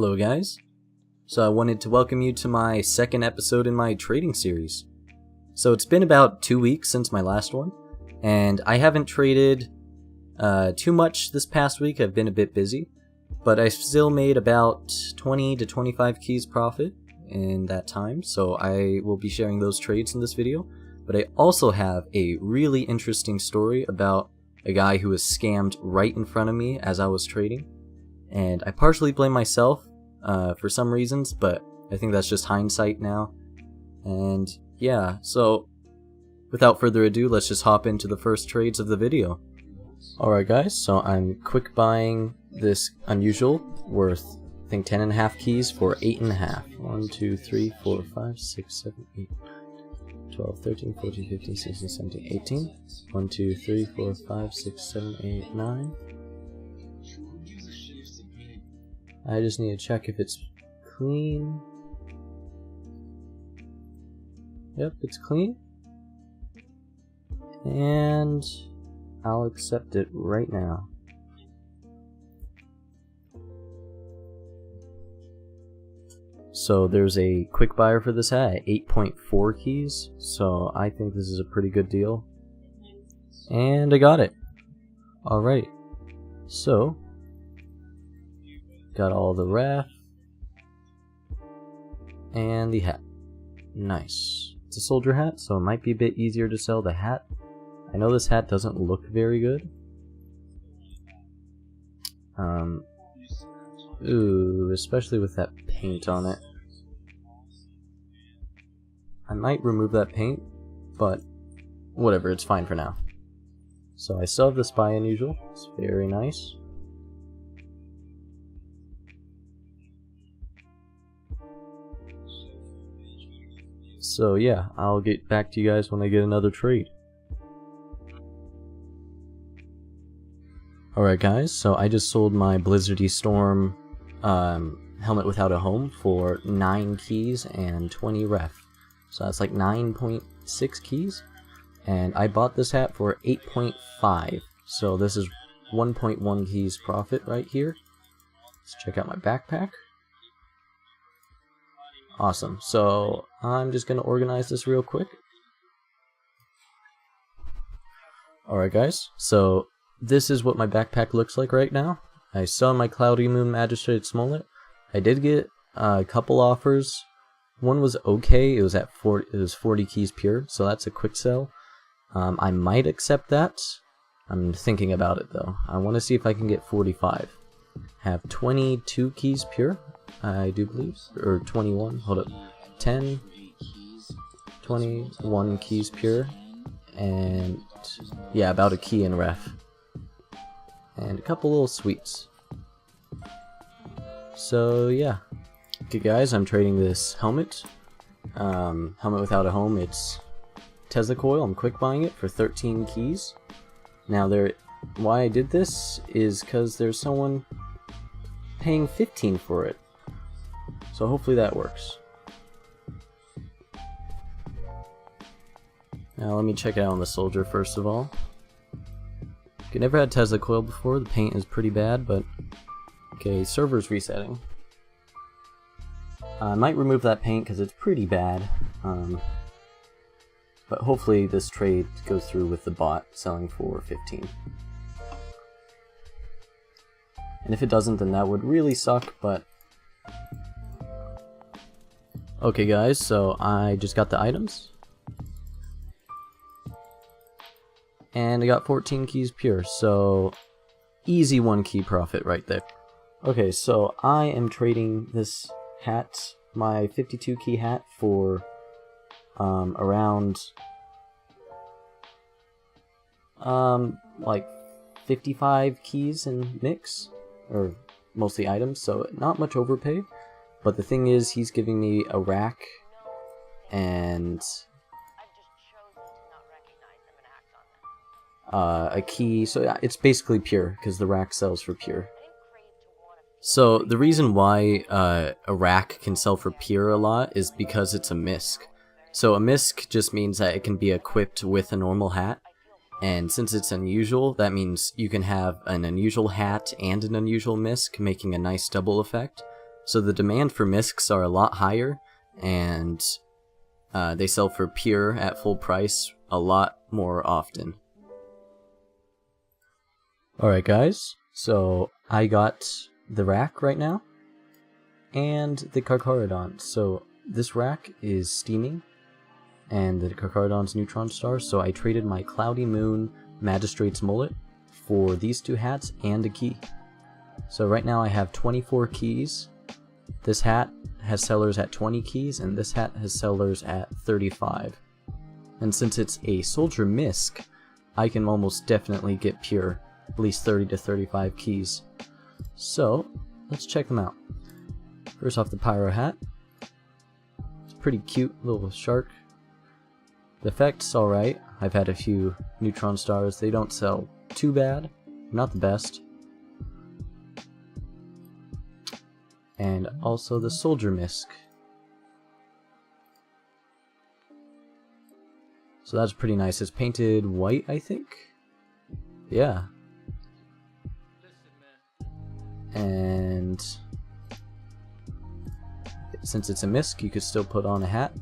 Hello guys. So I wanted to welcome you to my second episode in my trading series. So it's been about 2 weeks since my last one, and I haven't traded too much this past week. I've been a bit busy, but I still made about 20 to 25 keys profit in that time, so I will be sharing those trades in this video. But I also have a really interesting story about a guy who was scammed right in front of me as I was trading. And I partially blame myself for some reasons, but I think that's just hindsight now. And yeah, so without further ado, let's just hop into the first trades of the video. Alright guys, so I'm quick buying this unusual worth, I think 10.5 keys for 8.5. 1, 2, 3, 4, 5, 6, 7, 8, 12, 13, 14, 15, 16, 17, 18. 1, 2, 3, 4, 5, 6, 7, 8, 9. I just need to check if it's clean. Yep, it's clean. And I'll accept it right now. So there's a quick buyer for this hat at 8.4 keys, so I think this is a pretty good deal. And I got it. Alright, so got all the ref and the hat. Nice. It's a soldier hat, so it might be a bit easier to sell the hat. I know this hat doesn't look very good. Ooh, especially with that paint on it. I might remove that paint, but whatever, it's fine for now. So I still have the spy unusual. It's very nice. So yeah, I'll get back to you guys when I get another trade. Alright guys, so I just sold my Blizzardy Storm helmet without a home for 9 keys and 20 ref. So that's like 9.6 keys. And I bought this hat for 8.5. So this is 1.1 keys profit right here. Let's check out my backpack. Awesome. So I'm just going to organize this real quick. Alright guys, so this is what my backpack looks like right now. I saw my Cloudy Moon Magistrate Smollett. I did get a couple offers. One was okay. It was at 40 keys pure, so that's a quick sell. I might accept that. I'm thinking about it though. I want to see if I can get 45. Have 22 keys pure, I do believe, or 21. Hold up, 10, 21 keys pure, and yeah, about a key in ref. And a couple little sweets. So yeah. Okay guys, I'm trading this helmet. Helmet without a home. It's Tesla coil. I'm quick buying it for 13 keys. Now why I did this is because there's someone paying 15 for it. So hopefully that works. Now let me check it out on the soldier first of all. I never had Tesla coil before. The paint is pretty bad, but okay, server's resetting. I might remove that paint because it's pretty bad. But hopefully this trade goes through with the bot selling for 15. And if it doesn't, then that would really suck, but okay guys, so I just got the items. And I got 14 keys pure, so easy 1 key profit right there. Okay, so I am trading this hat, my 52 key hat, for around like 55 keys in mix, or mostly items, so not much overpay. But the thing is, he's giving me a rack and a key, so it's basically pure because the rack sells for pure. So the reason why a rack can sell for pure a lot is because it's a misc. So a misc just means that it can be equipped with a normal hat, and since it's unusual, that means you can have an unusual hat and an unusual misc, making a nice double effect. So the demand for miscs are a lot higher, and they sell for pure at full price a lot more often. Alright guys, so I got the rack right now, and the Carcharodon. So this rack is steaming, and the Carcharodon's neutron star, so I traded my Cloudy Moon Magistrate's Mullet for these two hats and a key. So right now I have 24 keys. This hat has sellers at 20 keys, and this hat has sellers at 35. And since it's a soldier misc, I can almost definitely get pure, at least 30 to 35 keys. So let's check them out. First off, the pyro hat. It's a pretty cute little shark. The effect's alright. I've had a few neutron stars. They don't sell too bad. Not the best. And also the soldier misc. So that's pretty nice. It's painted white, I think? Yeah. And since it's a misc, you could still put on a hat.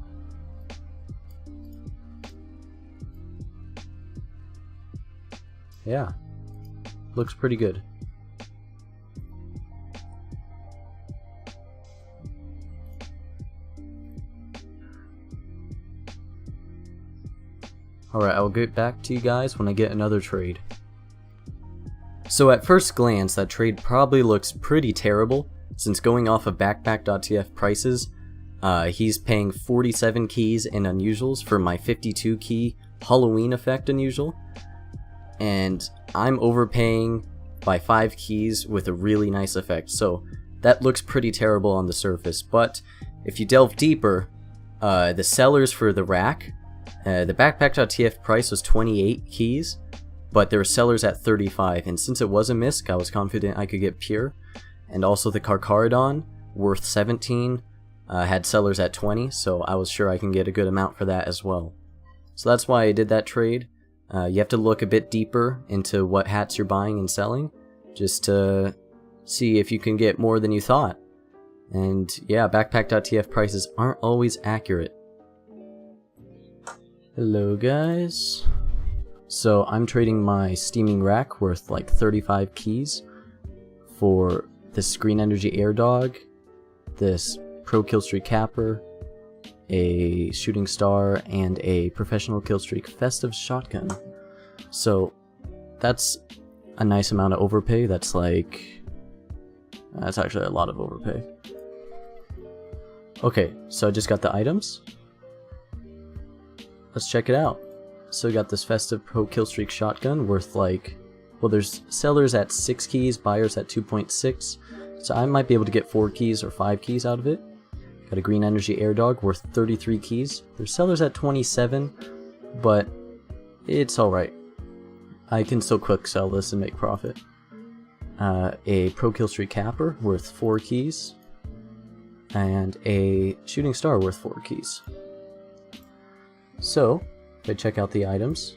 Yeah. Looks pretty good. Alright, I'll get back to you guys when I get another trade. So at first glance, that trade probably looks pretty terrible, since going off of ApoqTF prices, he's paying 47 keys in unusuals for my 52 key Halloween effect unusual, and I'm overpaying by 5 keys with a really nice effect, so that looks pretty terrible on the surface. But if you delve deeper, the sellers for the rack, the ApoqTF price was 28 keys, but there were sellers at 35, and since it was a misc, I was confident I could get pure. And also the Carcharodon, worth 17, had sellers at 20, so I was sure I can get a good amount for that as well. So that's why I did that trade. You have to look a bit deeper into what hats you're buying and selling, just to see if you can get more than you thought. And yeah, ApoqTF prices aren't always accurate. Hello guys. So I'm trading my steaming rack worth like 35 keys for this Green Energy Air Dog, this Pro Killstreak Capper, a Shooting Star, and a Professional Killstreak Festive Shotgun. So that's a nice amount of overpay. That's actually a lot of overpay. Okay, so I just got the items. Let's check it out. So we got this Festive Pro Killstreak Shotgun worth well, there's sellers at 6 keys, buyers at 2.6, so I might be able to get 4 keys or 5 keys out of it. Got a Green Energy Air Dog worth 33 keys. There's sellers at 27, but it's alright. I can still quick sell this and make profit. A Pro Killstreak Capper worth 4 keys, and a Shooting Star worth 4 keys. So, if I check out the items,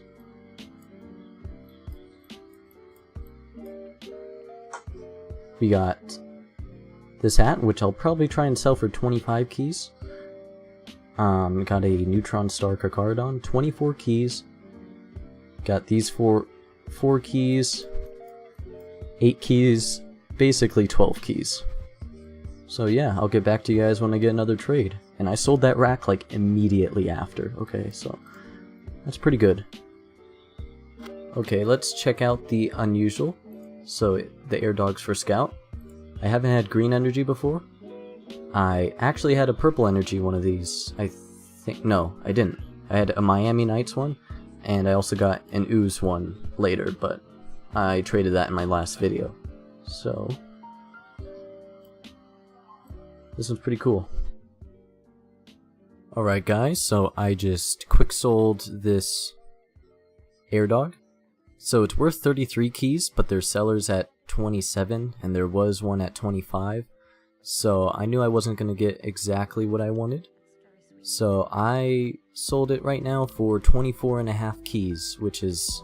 we got this hat, which I'll probably try and sell for 25 keys. Got a Neutron Star Carcharodon, 24 keys. Got these 4 keys, 8 keys, basically 12 keys. So yeah, I'll get back to you guys when I get another trade. And I sold that rack like immediately after. Okay, so that's pretty good. Okay, let's check out the unusual. So the Air Dogs for Scout. I haven't had green energy before. I actually had a purple energy one of these. No, I didn't. I had a Miami Nights one, and I also got an Ooze one later, but I traded that in my last video. So this one's pretty cool. Alright guys, so I just quick sold this Air Dog. So it's worth 33 keys, but there's sellers at 27, and there was one at 25. So I knew I wasn't going to get exactly what I wanted. So I sold it right now for 24.5 keys, which is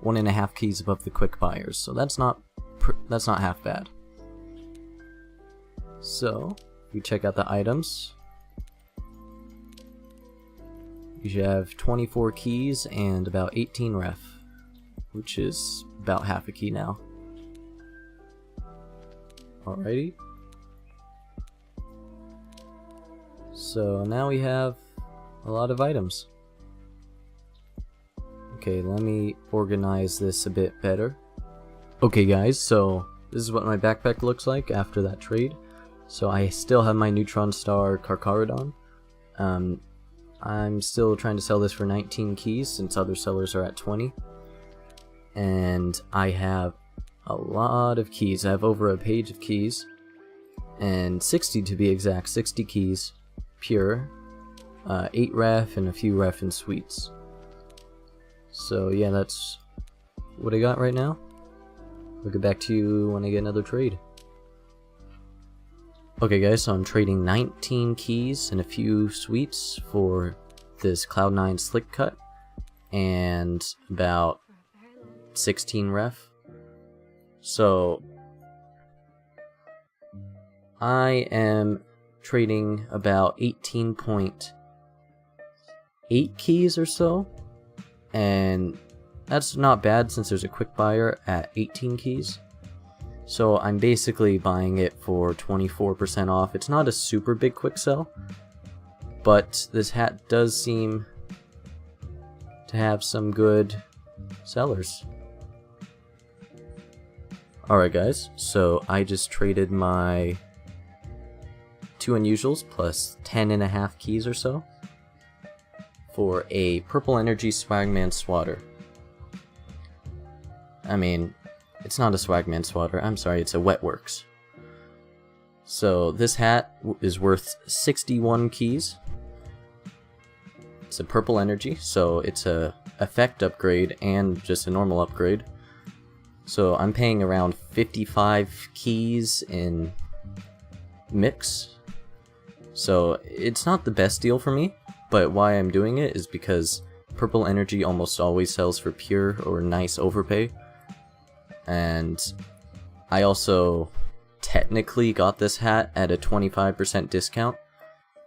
1.5 keys above the quick buyers. So that's not half bad. So, if you check out the items, you should have 24 keys and about 18 ref, which is about half a key now. Alrighty. So now we have a lot of items. Okay, let me organize this a bit better. Okay guys, so this is what my backpack looks like after that trade. So I still have my Neutron Star Carcharodon. I'm still trying to sell this for 19 keys since other sellers are at 20. And I have a lot of keys. I have over a page of keys. And 60 to be exact, 60 keys. Pure. 8 ref and a few ref and sweets. So yeah, that's what I got right now. I'll get back to you when I get another trade. Okay guys, so I'm trading 19 keys and a few sweets for this Cloud9 Slick Cut and about 16 ref. So I am trading about 18.8 keys or so, and that's not bad since there's a quick buyer at 18 keys. So I'm basically buying it for 24% off. It's not a super big quick sell, but this hat does seem to have some good sellers. Alright guys, so I just traded my 2 unusuals plus 10.5 keys or so for a Purple Energy Swagman Swatter. I mean, it's not a Swagman Swatter, I'm sorry, it's a Wetworks. So this hat is worth 61 keys. It's a Purple Energy, so it's a effect upgrade and just a normal upgrade. So I'm paying around 55 keys in mix. So it's not the best deal for me, but why I'm doing it is because Purple Energy almost always sells for pure or nice overpay. And I also technically got this hat at a 25% discount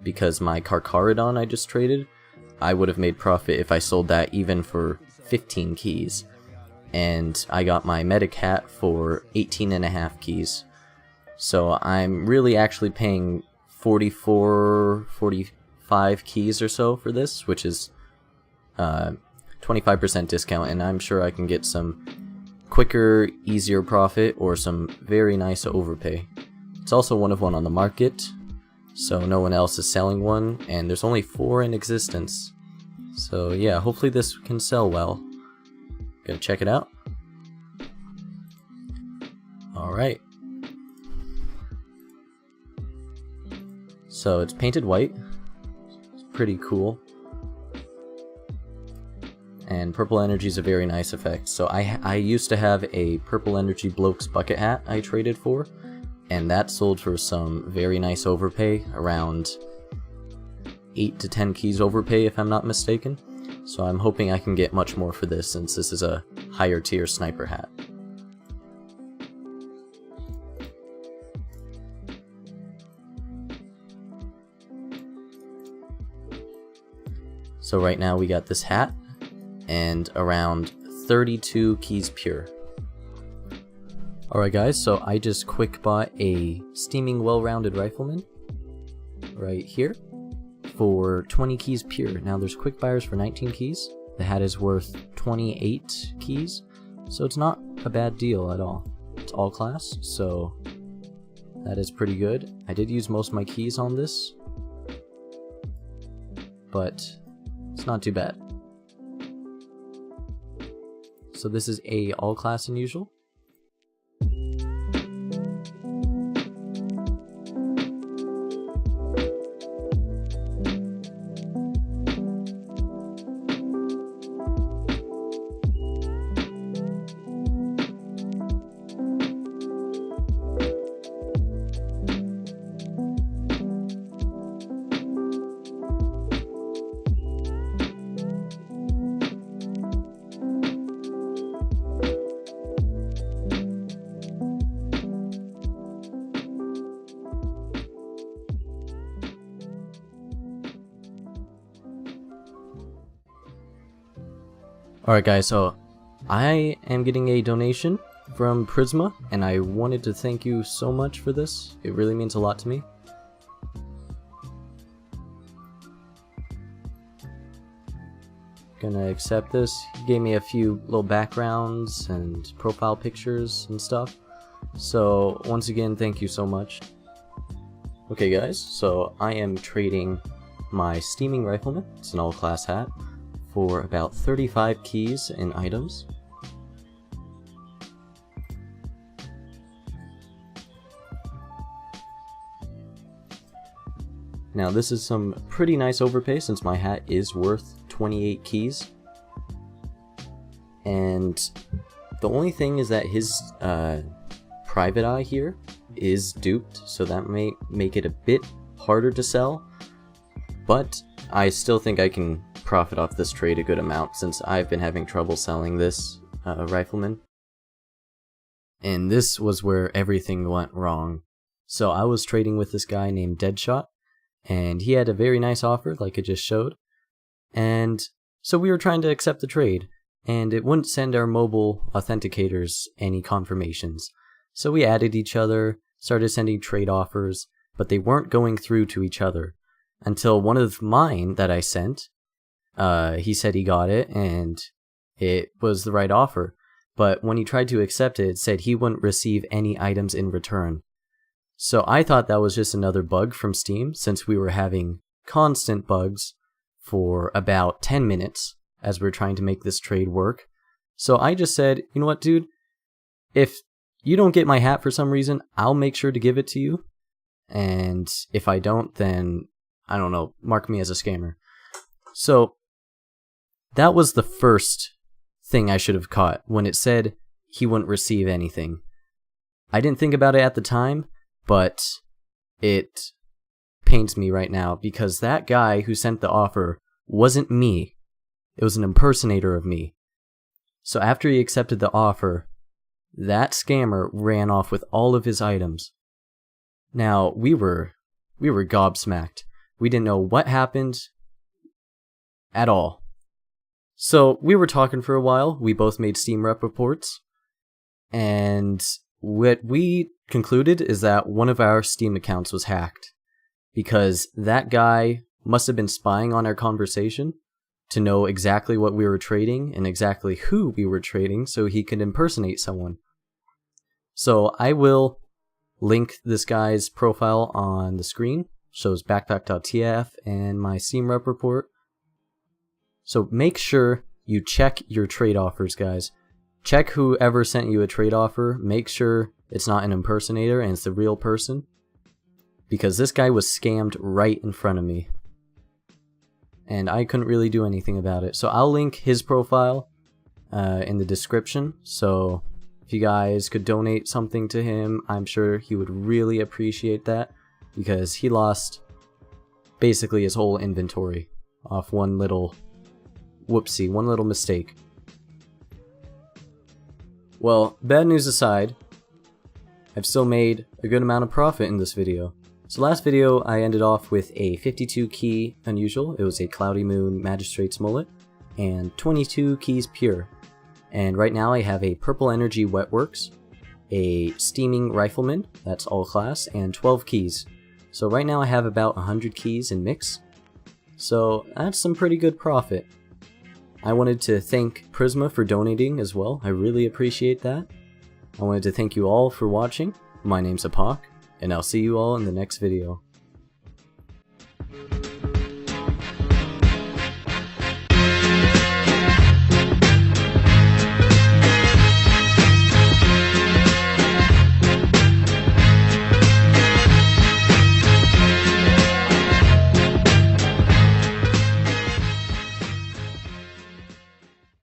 because my Carcharodon I just traded, I would have made profit if I sold that even for 15 keys. And I got my Medic hat for 18.5 keys. So I'm really actually paying 45 keys or so for this, which is 25% discount, and I'm sure I can get some quicker, easier profit or some very nice overpay. It's also one of one on the market, so no one else is selling one, and there's only 4 in existence. So yeah, hopefully this can sell well. Gonna check it out. Alright. So it's painted white. It's pretty cool. And Purple Energy is a very nice effect. So I used to have a Purple Energy Blokes bucket hat I traded for, and that sold for some very nice overpay, around 8 to 10 keys overpay if I'm not mistaken. So I'm hoping I can get much more for this since this is a higher tier sniper hat. So right now we got this hat and around 32 keys pure. Alright guys, so I just quick bought a steaming well-rounded rifleman right here for 20 keys pure. Now there's quick buyers for 19 keys. The hat is worth 28 keys, so it's not a bad deal at all. It's all class, so that is pretty good. I did use most of my keys on this, but it's not too bad. So this is a all class unusual. Alright guys, so I am getting a donation from Prisma, and I wanted to thank you so much for this. It really means a lot to me. Gonna accept this. He gave me a few little backgrounds and profile pictures and stuff. So once again, thank you so much. Okay guys, so I am trading my Steaming Rifleman, it's an all-class hat, for about 35 keys and items. Now this is some pretty nice overpay since my hat is worth 28 keys. And the only thing is that his private eye here is duped, so that may make it a bit harder to sell. But I still think I can profit off this trade a good amount since I've been having trouble selling this rifleman. And this was where everything went wrong. So I was trading with this guy named Deadshot, and he had a very nice offer like I just showed. And so we were trying to accept the trade, and it wouldn't send our mobile authenticators any confirmations. So we added each other, started sending trade offers, but they weren't going through to each other. Until one of mine that I sent, he said he got it and it was the right offer. But when he tried to accept it, it said he wouldn't receive any items in return. So I thought that was just another bug from Steam, since we were having constant bugs for about 10 minutes as we were trying to make this trade work. So I just said, you know what, dude, if you don't get my hat for some reason, I'll make sure to give it to you. And if I don't, then, I don't know, mark me as a scammer. So that was the first thing I should have caught when it said he wouldn't receive anything. I didn't think about it at the time, but it pains me right now because that guy who sent the offer wasn't me. It was an impersonator of me. So after he accepted the offer, that scammer ran off with all of his items. Now, we were gobsmacked. We didn't know what happened at all. So we were talking for a while. We both made steamrep reports. And what we concluded is that one of our Steam accounts was hacked. Because that guy must have been spying on our conversation to know exactly what we were trading and exactly who we were trading so he could impersonate someone. So I will link this guy's profile on the screen. Shows ApoqTF and my steamrep report. So make sure you check your trade offers, guys. Check whoever sent you a trade offer. Make sure it's not an impersonator and it's the real person. Because this guy was scammed right in front of me. And I couldn't really do anything about it. So I'll link his profile in the description. So if you guys could donate something to him, I'm sure he would really appreciate that. Because he lost basically his whole inventory off one little whoopsie, one little mistake. Well, bad news aside, I've still made a good amount of profit in this video. So last video I ended off with a 52 key unusual, it was a Cloudy Moon Magistrate's Mullet, and 22 keys pure. And right now I have a Purple Energy Wetworks, a Steaming Rifleman, that's all class, and 12 keys. So right now I have about 100 keys in mix, so that's some pretty good profit. I wanted to thank Prisma for donating as well, I really appreciate that. I wanted to thank you all for watching. My name's Apoq, and I'll see you all in the next video.